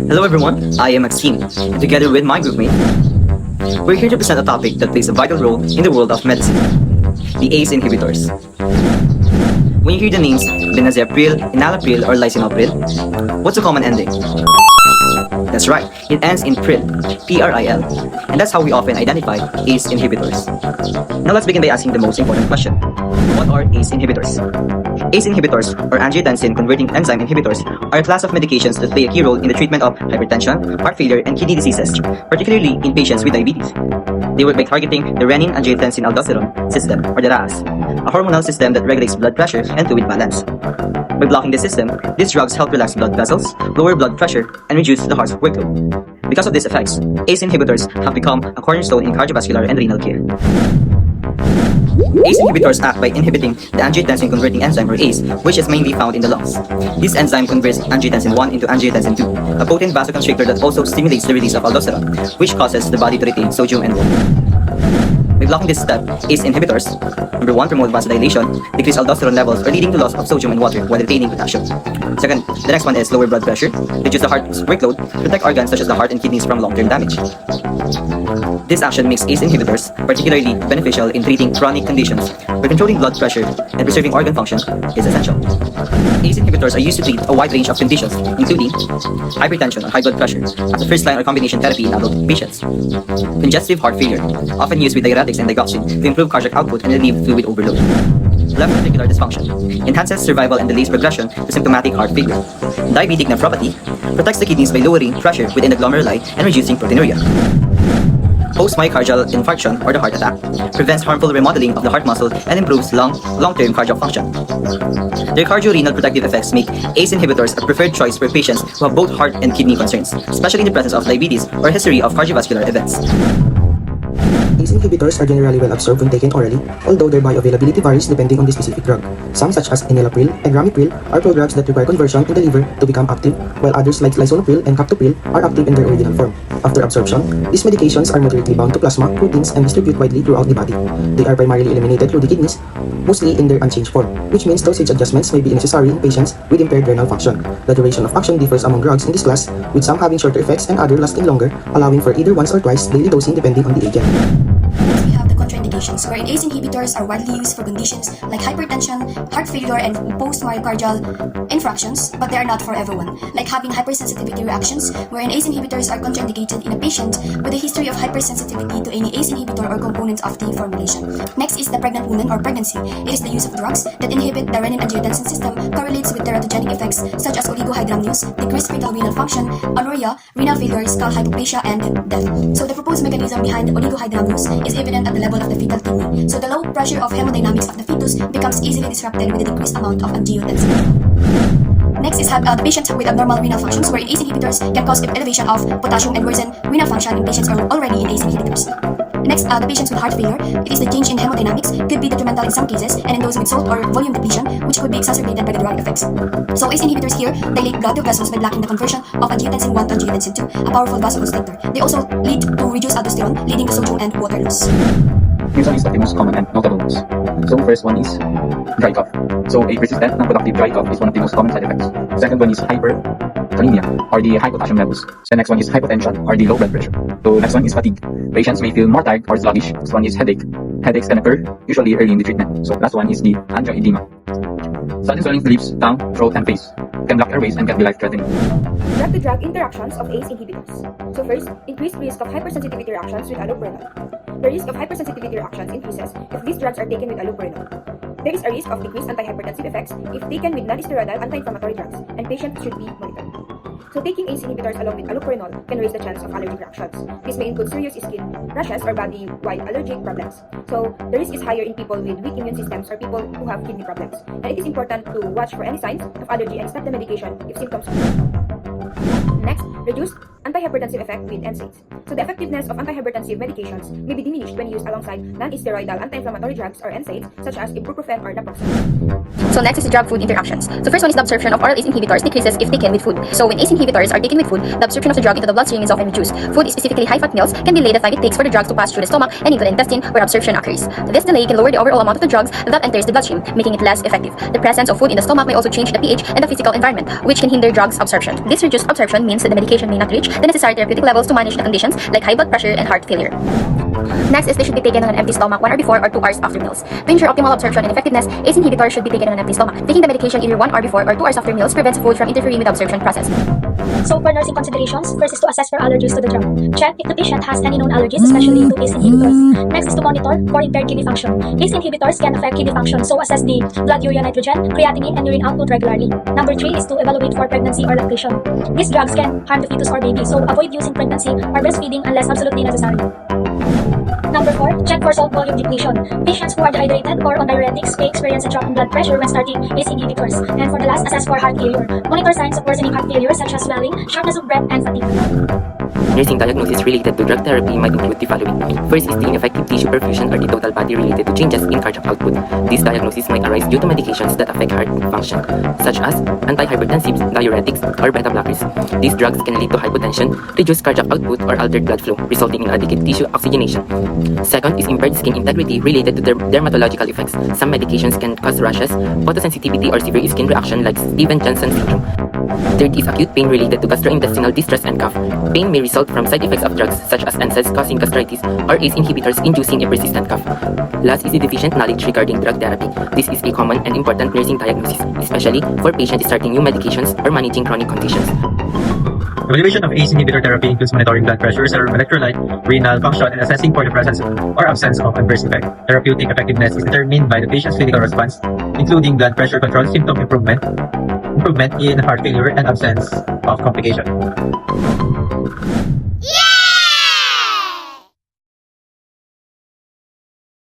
Hello everyone, I am Maxine, and together with my groupmate, we're here to present a topic that plays a vital role in the world of medicine, the ACE inhibitors. When you hear the names benazepril, enalapril, or lisinopril, what's the common ending? That's right, it ends in pril, P-R-I-L, and that's how we often identify ACE inhibitors. Now let's begin by asking the most important question. What are ACE inhibitors? ACE inhibitors, or angiotensin-converting enzyme inhibitors, are a class of medications that play a key role in the treatment of hypertension, heart failure, and kidney diseases, particularly in patients with diabetes. They work by targeting the renin-angiotensin-aldosterone system, or the RAS, a hormonal system that regulates blood pressure and fluid balance. By blocking the system, these drugs help relax blood vessels, lower blood pressure, and reduce the heart's workload. Because of these effects, ACE inhibitors have become a cornerstone in cardiovascular and renal care. ACE inhibitors act by inhibiting the angiotensin-converting enzyme, or ACE, which is mainly found in the lungs. This enzyme converts angiotensin 1 into angiotensin 2, a potent vasoconstrictor that also stimulates the release of aldosterone, which causes the body to retain sodium and water. By blocking this step, ACE inhibitors, number 1, promote vasodilation, decrease aldosterone levels, or leading to loss of sodium and water while retaining potassium. Second, the next one is lower blood pressure, reduce the heart's workload, protect organs such as the heart and kidneys from long-term damage. This action makes ACE inhibitors particularly beneficial in treating chronic conditions, where controlling blood pressure and preserving organ function is essential. ACE inhibitors are used to treat a wide range of conditions, including hypertension or high blood pressure, as a first-line or combination therapy in adult patients, congestive heart failure, often used with diuretics and digoxin to improve cardiac output and relieve fluid overload. Left ventricular dysfunction enhances survival and delays progression to symptomatic heart failure. Diabetic nephropathy protects the kidneys by lowering pressure within the glomeruli and reducing proteinuria. Post-myocardial infarction, or the heart attack, prevents harmful remodeling of the heart muscle and improves long-term cardiac function. Their cardiorenal protective effects make ACE inhibitors a preferred choice for patients who have both heart and kidney concerns, especially in the presence of diabetes or a history of cardiovascular events. ACE inhibitors are generally well absorbed when taken orally, although their bioavailability varies depending on the specific drug. Some, such as enalapril and ramipril, are prodrugs that require conversion in the liver to become active, while others like lisinopril and captopril are active in their original form. After absorption, these medications are moderately bound to plasma proteins and distribute widely throughout the body. They are primarily eliminated through the kidneys, mostly in their unchanged form, which means dosage adjustments may be necessary in patients with impaired renal function. The duration of action differs among drugs in this class, with some having shorter effects and others lasting longer, allowing for either once or twice daily dosing depending on the agent. We have the contraindications, wherein ACE inhibitors are widely used for conditions like hypertension, heart failure, and post-myocardial infarctions, but they are not for everyone, like having hypersensitivity reactions, wherein ACE inhibitors are contraindicated in a patient with a history of hypersensitivity to any ACE inhibitor or components of the formulation. Next is the pregnant woman or pregnancy. It is the use of drugs that inhibit the renin-angiotensin system correlates with teratogenic effects such as oligohydramnios, decreased fetal renal function, anuria, renal failure, skull hypoplasia, and death. So the proposed mechanism behind oligohydramnios is evident at the level of the fetal kidney. So the low pressure of hemodynamics of the fetus becomes easily disrupted with the decreased amount of angiotensin. Next is the patients with abnormal renal functions, wherein ACE inhibitors can cause elevation of potassium and worsen renal function in patients who are already in ACE inhibitors. Next, the patients with heart failure, it is the change in hemodynamics could be detrimental in some cases, and in those with salt or volume depletion, which could be exacerbated by the drug effects. So ACE inhibitors here dilate blood vessels by blocking the conversion of angiotensin 1 to angiotensin 2, a powerful vasoconstrictor. They also lead to reduced aldosterone, leading to sodium and water loss. Here's a list of the most common and notable ones. So first one is dry cough. So a persistent, non-productive dry cough is one of the most common side effects. Second one is hyperkalemia, or the high potassium levels. The next one is hypotension, or the low blood pressure. So next one is fatigue. Patients may feel more tired or sluggish. Next one is headache. Headaches can occur usually early in the treatment. So last one is the angioedema. Sudden swelling to lips, tongue, throat, and face can block airways and can be life-threatening. Drug-to-drug interactions of ACE inhibitors. So first, increased risk of hypersensitivity reactions with allopurinol. The risk of hypersensitivity reactions increases if these drugs are taken with allopurinol. There is a risk of decreased antihypertensive effects if taken with non-steroidal anti-inflammatory drugs, and patients should be monitored. So taking ACE inhibitors along with allopurinol can raise the chance of allergic reactions. This may include serious skin rashes or body-wide allergic problems. So the risk is higher in people with weak immune systems or people who have kidney problems. And it is important to watch for any signs of allergy and stop the medication if symptoms occur. Next, reduced antihypertensive effect with NSAIDs. So the effectiveness of antihypertensive medications may be diminished when used alongside non-steroidal anti-inflammatory drugs or NSAIDs such as ibuprofen or naproxen. So next is the drug-food interactions. So first one is the absorption of oral ACE inhibitors decreases if taken with food. So when ACE inhibitors are taken with food, the absorption of the drug into the bloodstream is often reduced. Food, specifically high-fat meals, can delay the time it takes for the drugs to pass through the stomach and into the intestine where absorption occurs. This delay can lower the overall amount of the drugs that enters the bloodstream, making it less effective. The presence of food in the stomach may also change the pH and the physical environment, which can hinder drugs absorption. This reduced absorption means that the medication may not reach the necessary therapeutic levels to manage the conditions like high blood pressure and heart failure. Next is they should be taken on an empty stomach 1 hour before or 2 hours after meals. To ensure optimal absorption and effectiveness, ACE inhibitors should be taken on an empty stomach. Taking the medication either 1 hour before or 2 hours after meals prevents food from interfering with the absorption process. So for nursing considerations, first is to assess for allergies to the drug. Check if the patient has any known allergies, especially to ACE inhibitors. Next is to monitor for impaired kidney function. ACE inhibitors can affect kidney function, so assess the blood urea nitrogen, creatinine, and urine output regularly. Number 3 is to evaluate for pregnancy or lactation. These drugs can harm the fetus or baby, so avoid using pregnancy or breastfeeding unless absolutely necessary. Number 4, check for salt volume depletion. Patients who are dehydrated or on diuretics may experience a drop in blood pressure when starting ACE inhibitors. And for the last, assess for heart failure. Monitor signs of worsening heart failure such as swelling, shortness of breath, and fatigue. Nursing diagnosis related to drug therapy might include the following. First is the ineffective tissue perfusion or the total body related to changes in cardiac output. This diagnosis might arise due to medications that affect heart function, such as antihypertensives, diuretics, or beta blockers. These drugs can lead to hypotension, reduced cardiac output, or altered blood flow, resulting in inadequate tissue oxygenation. Second is impaired skin integrity related to dermatological effects. Some medications can cause rashes, photosensitivity, or severe skin reaction like Steven-Johnson syndrome. Third is acute pain related to gastrointestinal distress and cough. Pain may result from side effects of drugs such as NSAIDs causing gastritis or ACE inhibitors inducing a persistent cough. Last is the deficient knowledge regarding drug therapy. This is a common and important nursing diagnosis, especially for patients starting new medications or managing chronic conditions. Evaluation of ACE inhibitor therapy includes monitoring blood pressure, serum electrolyte, renal function, and assessing for the presence or absence of adverse effect. Therapeutic effectiveness is determined by the patient's clinical response, including blood pressure control, symptom improvement in heart failure, and absence of complication.